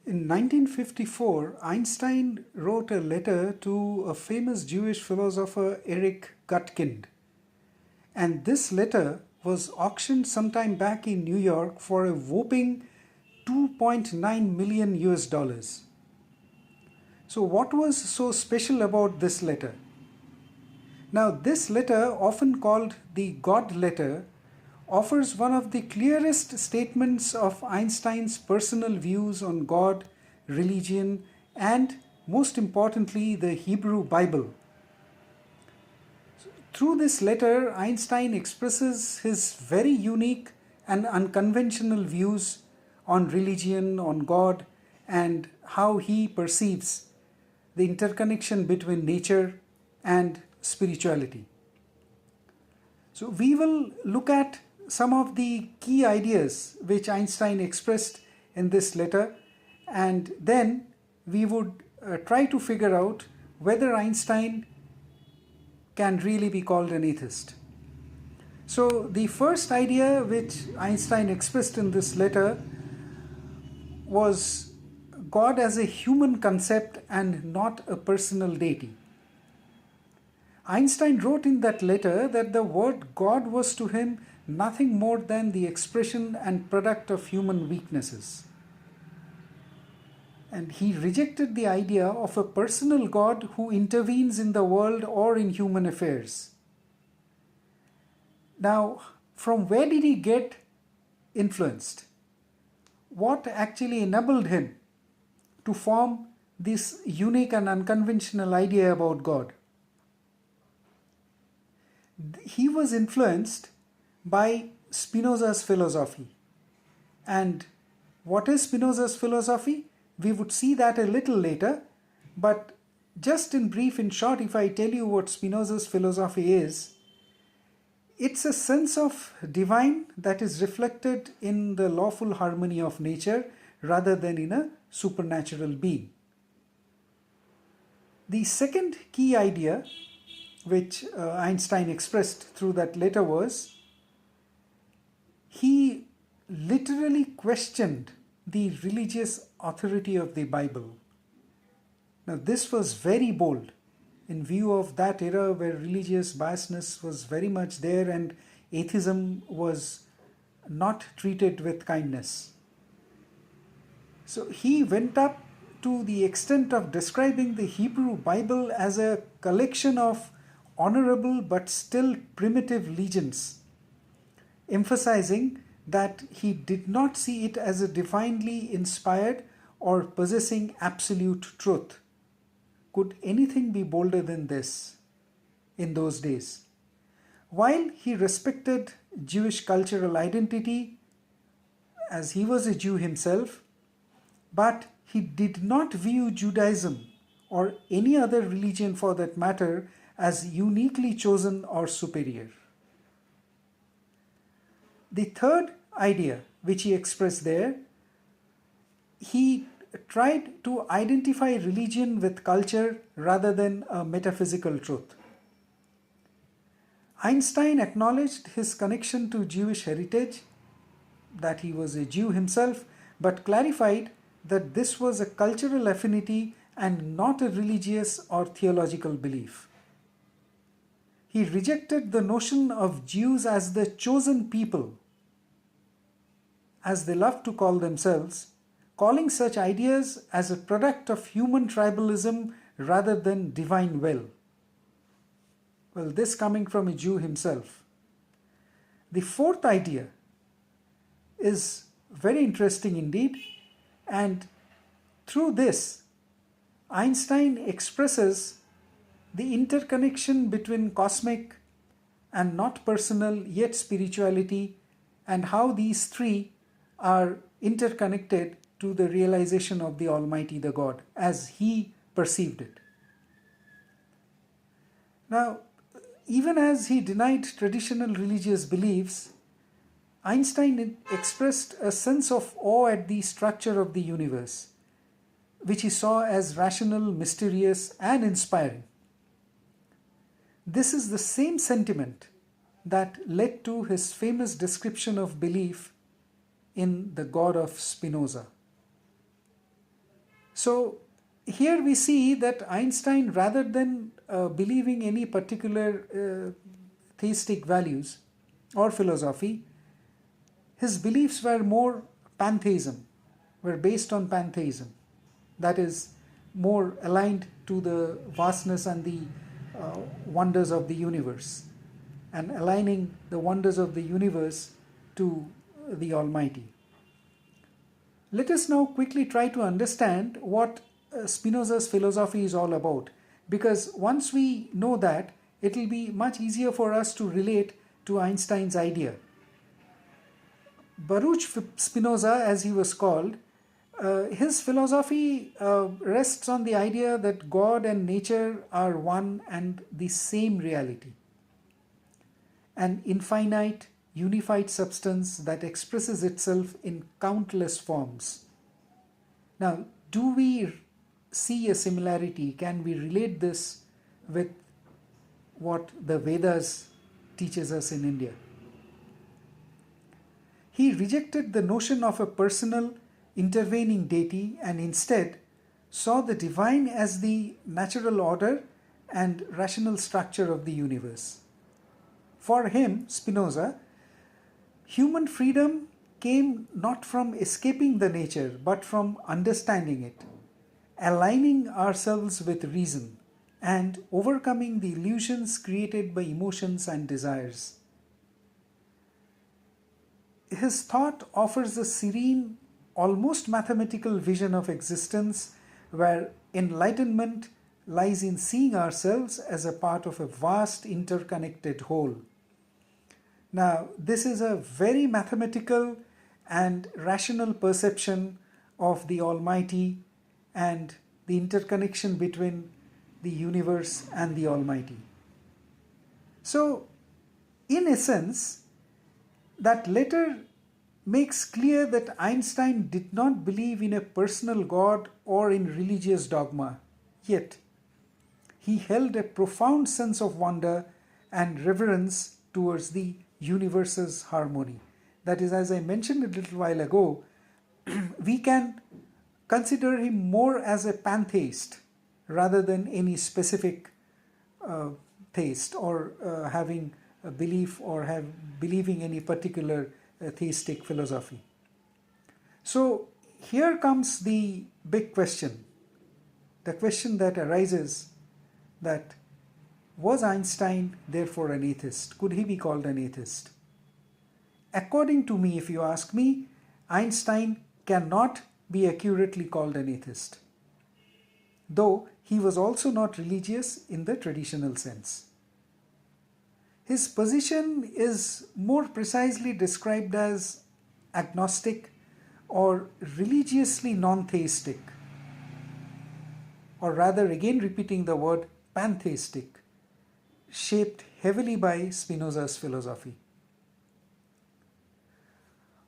In 1954, Einstein wrote a letter to a famous Jewish philosopher, Eric Gutkind. And this letter was auctioned sometime back in New York for a whopping 2.9 million US dollars. So, what was so special about this letter? Now, this letter, often called the God letter, offers one of the clearest statements of Einstein's personal views on God, religion, and most importantly, the Hebrew Bible. Through this letter, Einstein expresses his very unique and unconventional views on religion, on God, and how he perceives the interconnection between nature and spirituality. So, we will look at some of the key ideas which Einstein expressed in this letter, and then we would try to figure out whether Einstein can really be called an atheist. So, the first idea which Einstein expressed in this letter was God as a human concept and not a personal deity. Einstein wrote in that letter that the word God was to him nothing more than the expression and product of human weaknesses. And he rejected the idea of a personal God who intervenes in the world or in human affairs. Now, from where did he get influenced? What actually enabled him to form this unique and unconventional idea about God? He was influenced by Spinoza's philosophy. And what is Spinoza's philosophy? We would see that a little later, but just in brief, in short, if I tell you what Spinoza's philosophy is, it's a sense of divine that is reflected in the lawful harmony of nature rather than in a supernatural being. The second key idea which Einstein expressed through that letter was he literally questioned the religious authority of the Bible. Now, this was very bold in view of that era where religious biasness was very much there and atheism was not treated with kindness. So, he went up to the extent of describing the Hebrew Bible as a collection of honorable but still primitive legends, emphasizing that he did not see it as a divinely inspired or possessing absolute truth. Could anything be bolder than this in those days? While he respected Jewish cultural identity, as he was a Jew himself, but he did not view Judaism or any other religion for that matter as uniquely chosen or superior. The third idea which he expressed there, he tried to identify religion with culture rather than a metaphysical truth. Einstein acknowledged his connection to Jewish heritage, that he was a Jew himself, but clarified that this was a cultural affinity and not a religious or theological belief. He rejected the notion of Jews as the chosen people, as they love to call themselves, calling such ideas as a product of human tribalism rather than divine will. Well, this coming from a Jew himself. The fourth idea is very interesting indeed, and through this, Einstein expresses the interconnection between cosmic and not personal yet spirituality, and how these three are interconnected to the realization of the Almighty, the God, as he perceived it. Now, even as he denied traditional religious beliefs, Einstein expressed a sense of awe at the structure of the universe, which he saw as rational, mysterious, and inspiring. This is the same sentiment that led to his famous description of belief in the God of Spinoza. So here we see that Einstein, rather than believing any particular theistic values or philosophy, his beliefs were more pantheism, were based on pantheism. That is, more aligned to the vastness and the wonders of the universe, and aligning the wonders of the universe to the Almighty. Let us now quickly try to understand what Spinoza's philosophy is all about, because once we know that, it will be much easier for us to relate to Einstein's idea. Baruch Spinoza, as he was called, his philosophy rests on the idea that God and nature are one and the same reality, an infinite, unified substance that expresses itself in countless forms. Now, do we see a similarity? Can we relate this with what the Vedas teaches us in India? He rejected the notion of a personal, intervening deity and instead saw the divine as the natural order and rational structure of the universe. For him, Spinoza, human freedom came not from escaping the nature but from understanding it, aligning ourselves with reason, and overcoming the illusions created by emotions and desires. His thought offers a serene, almost mathematical vision of existence where enlightenment lies in seeing ourselves as a part of a vast interconnected whole. Now, this is a very mathematical and rational perception of the Almighty and the interconnection between the universe and the Almighty. So, in essence, that letter makes clear that Einstein did not believe in a personal God or in religious dogma, yet he held a profound sense of wonder and reverence towards the universe's harmony. That is, as I mentioned a little while ago, we can consider him more as a pantheist rather than any specific theist or having a belief or believing any particular theistic philosophy. So here comes the big question, the question that arises, that was Einstein therefore an atheist? Could he be called an atheist? According to me, if you ask me, Einstein cannot be accurately called an atheist, though he was also not religious in the traditional sense. His position is more precisely described as agnostic or religiously non-theistic, or rather, again repeating the word, pantheistic, shaped heavily by Spinoza's philosophy.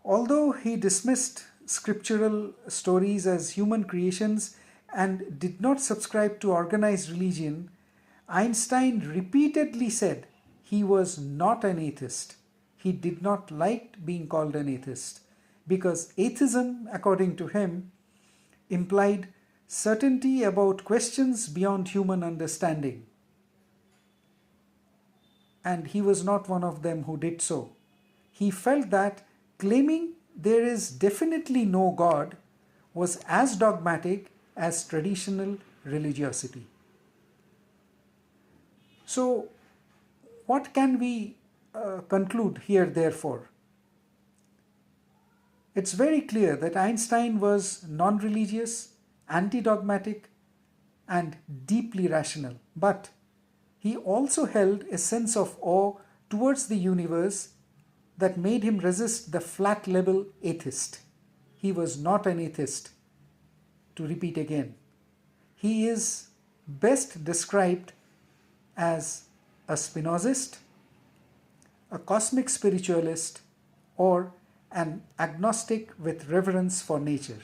Although he dismissed scriptural stories as human creations and did not subscribe to organized religion, Einstein repeatedly said he was not an atheist. He did not like being called an atheist because atheism, according to him, implied certainty about questions beyond human understanding. And he was not one of them who did so. He felt that claiming there is definitely no God was as dogmatic as traditional religiosity. So, what can we conclude here, therefore? It's very clear that Einstein was non-religious, anti-dogmatic, and deeply rational, but he also held a sense of awe towards the universe that made him resist the flat-level atheist. He was not an atheist. To repeat again, he is best described as a Spinozist, a cosmic spiritualist, or an agnostic with reverence for nature.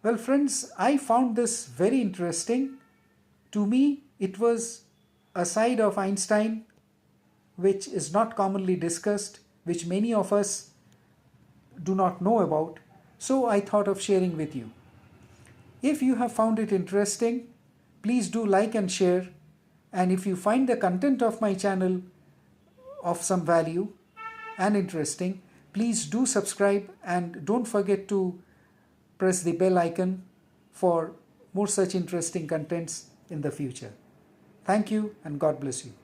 Well, friends, I found this very interesting. To me, it was a side of Einstein which is not commonly discussed, which many of us do not know about. So I thought of sharing with you. If you have found it interesting, please do like and share. And if you find the content of my channel of some value and interesting, please do subscribe and don't forget to press the bell icon for more such interesting contents in the future. Thank you and God bless you.